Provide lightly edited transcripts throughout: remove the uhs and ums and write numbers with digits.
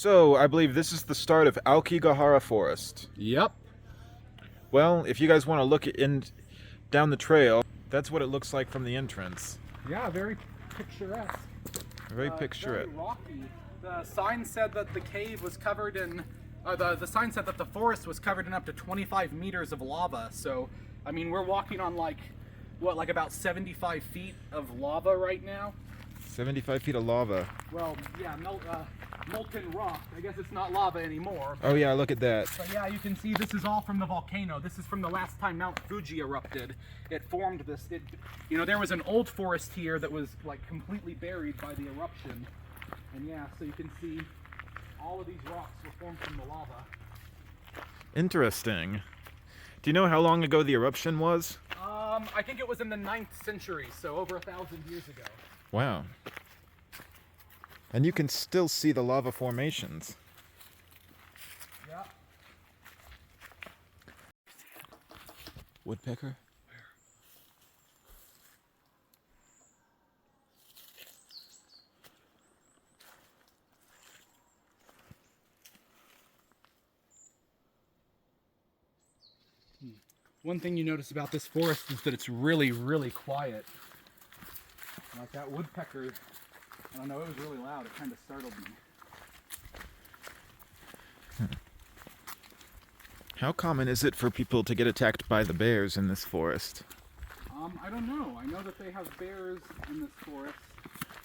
So, I believe this is the start of Aokigahara Forest. Yep. Well, if you guys want to look in down the trail, that's what it looks like from the entrance. Yeah, very picturesque. Very picturesque. Very rocky. The sign said that the cave was covered in, the sign said that the forest was covered in up to 25 meters of lava. So, I mean, we're walking on like about 75 feet of lava right now. 75 feet of lava. Well, yeah, molten rock. I guess it's not lava anymore. Oh yeah, look at that. But yeah, you can see this is all from the volcano. This is from the last time Mount Fuji erupted. It formed this, there was an old forest here that was like completely buried by the eruption. And yeah, so you can see all of these rocks were formed from the lava. Interesting. Do you know how long ago the eruption was? I think it was in the 9th century, so over 1,000 years ago. Wow. And you can still see the lava formations. Yeah. Woodpecker? One thing you notice about this forest is that it's really, really quiet. Like that woodpecker, I don't know, it was really loud. It kind of startled me. How common is it for people to get attacked by the bears in this forest? I don't know. I know that they have bears in this forest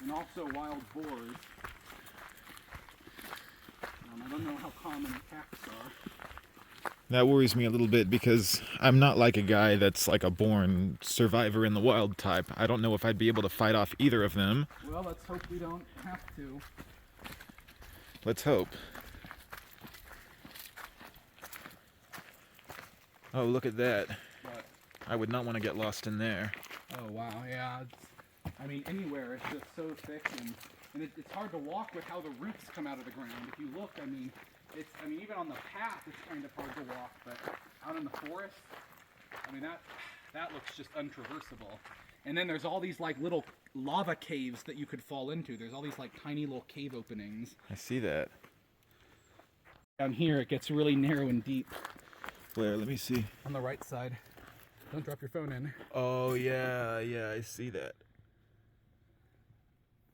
and also wild boars. I don't know how common attacks are. That worries me a little bit because I'm not like a guy that's like a born survivor in the wild type. I don't know if I'd be able to fight off either of them. Well, let's hope we don't have to. Let's hope. Oh, look at that. But, I would not want to get lost in there. oh, wow. Yeah. I mean, anywhere. It's just so thick and it's hard to walk with how the roots come out of the ground. If you look, I mean, even on the path, it's kind of hard to walk, but out in the forest, I mean, that looks just untraversable. And then there's all these like little lava caves that you could fall into. There's all these like tiny little cave openings. I see that. Down here, it gets really narrow and deep. Where? Let me see. On the right side. Don't drop your phone in. Oh, yeah, I see that.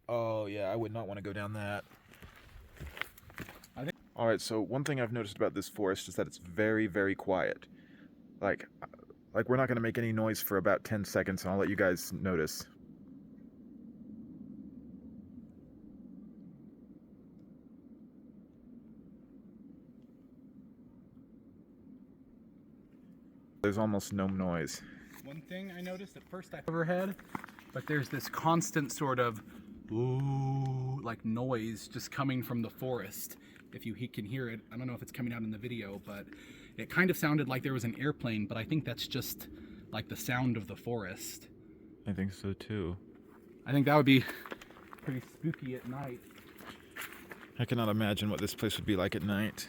Oh, yeah, I would not want to go down that. Alright, so one thing I've noticed about this forest is that it's very, very quiet. Like we're not going to make any noise for about 10 seconds, and I'll let you guys notice. There's almost no noise. One thing I noticed at first I overhead, but there's this constant sort of ooh, like noise just coming from the forest. If you can hear it, I don't know if it's coming out in the video, but it kind of sounded like there was an airplane, but I think that's just like the sound of the forest. I think so too. I think that would be pretty spooky at night. I cannot imagine what this place would be like at night.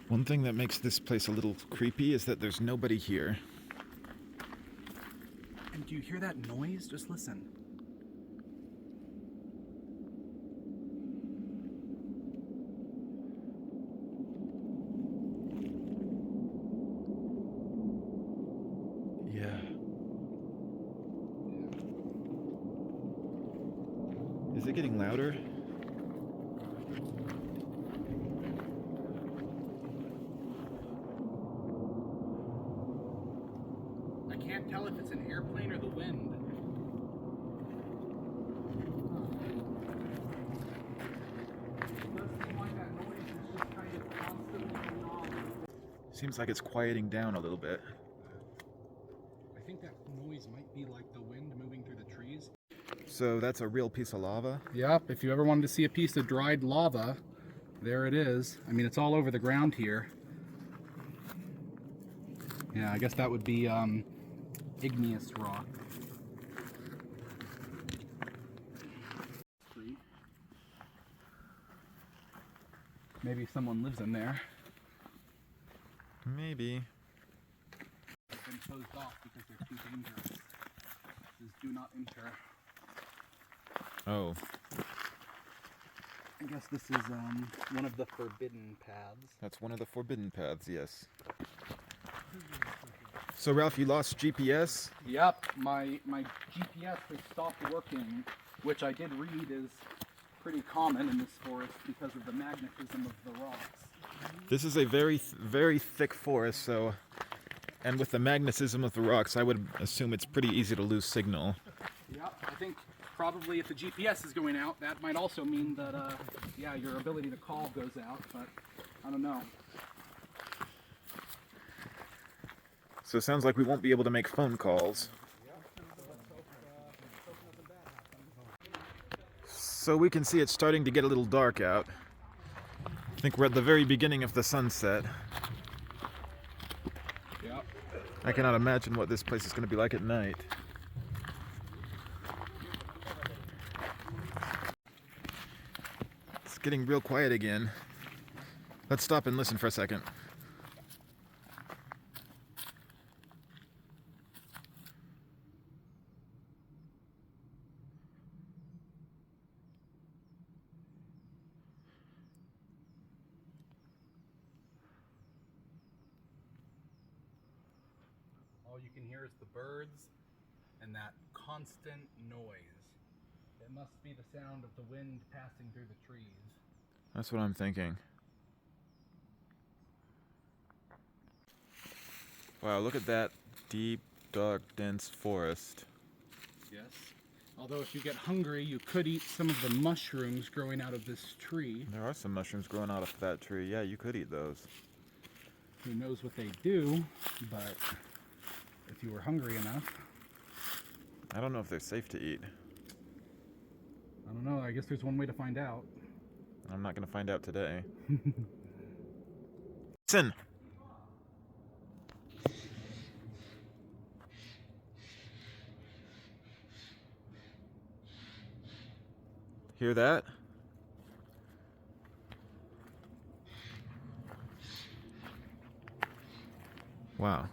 One thing that makes this place a little creepy is that there's nobody here. And do you hear that noise? Just listen. Yeah. Is it getting louder? I can't tell if it's an airplane or the wind. It does seem like that noise is just kind of constantly going on. Seems like it's quieting down a little bit. I think that noise might be like the wind moving through the trees. So that's a real piece of lava? Yep, if you ever wanted to see a piece of dried lava, there it is. I mean, it's all over the ground here. Yeah, I guess that would be igneous rock. Maybe someone lives in there. Maybe. Been closed off because they're too dangerous. It says do not enter. Oh. I guess this is one of the forbidden paths. That's one of the forbidden paths, yes. So Ralph, you lost GPS? Yep, my GPS has stopped working, which I did read is pretty common in this forest because of the magnetism of the rocks. This is a very, very thick forest, so... And with the magnetism of the rocks, I would assume it's pretty easy to lose signal. Yep, I think probably if the GPS is going out, that might also mean that, yeah, your ability to call goes out, but I don't know. So it sounds like we won't be able to make phone calls. So we can see it's starting to get a little dark out. I think we're at the very beginning of the sunset. Yep. I cannot imagine what this place is going to be like at night. It's getting real quiet again. Let's stop and listen for a second. All you can hear is the birds and that constant noise. It must be the sound of the wind passing through the trees. That's what I'm thinking. Wow, look at that deep, dark, dense forest. Yes. Although if you get hungry, you could eat some of the mushrooms growing out of this tree. There are some mushrooms growing out of that tree. Yeah, you could eat those. Who knows what they do, but if you were hungry enough. I don't know if they're safe to eat. I don't know, I guess there's one way to find out. I'm not going to find out today. Listen! Hear that? Wow.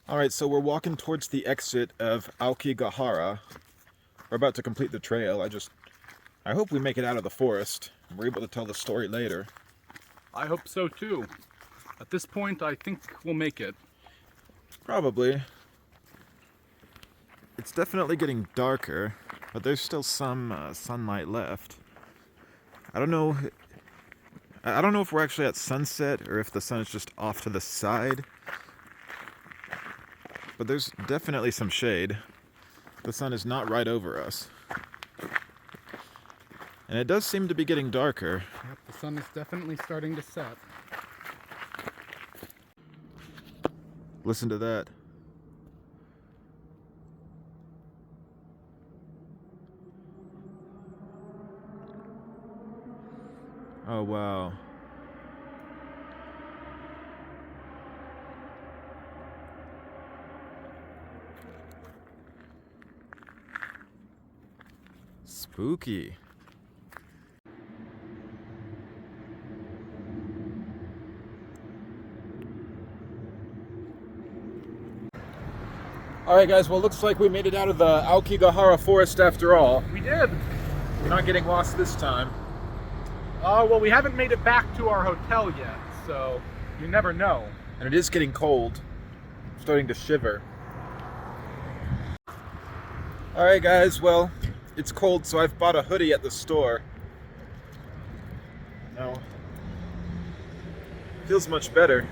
Alright, so we're walking towards the exit of Aokigahara. We're about to complete the trail. I hope we make it out of the forest. We're able to tell the story later. I hope so too. At this point, I think we'll make it. Probably. It's definitely getting darker, but there's still some sunlight left. I don't know if we're actually at sunset or if the sun is just off to the side. But there's definitely some shade. The sun is not right over us. And it does seem to be getting darker. Yep, the sun is definitely starting to set. Listen to that. Oh, wow. Spooky. Alright guys, well looks like we made it out of the Aokigahara forest after all. We did! We're not getting lost this time. Well, we haven't made it back to our hotel yet, so you never know. And it is getting cold. I'm starting to shiver. Alright guys, well, it's cold, so I've bought a hoodie at the store. No. Feels much better.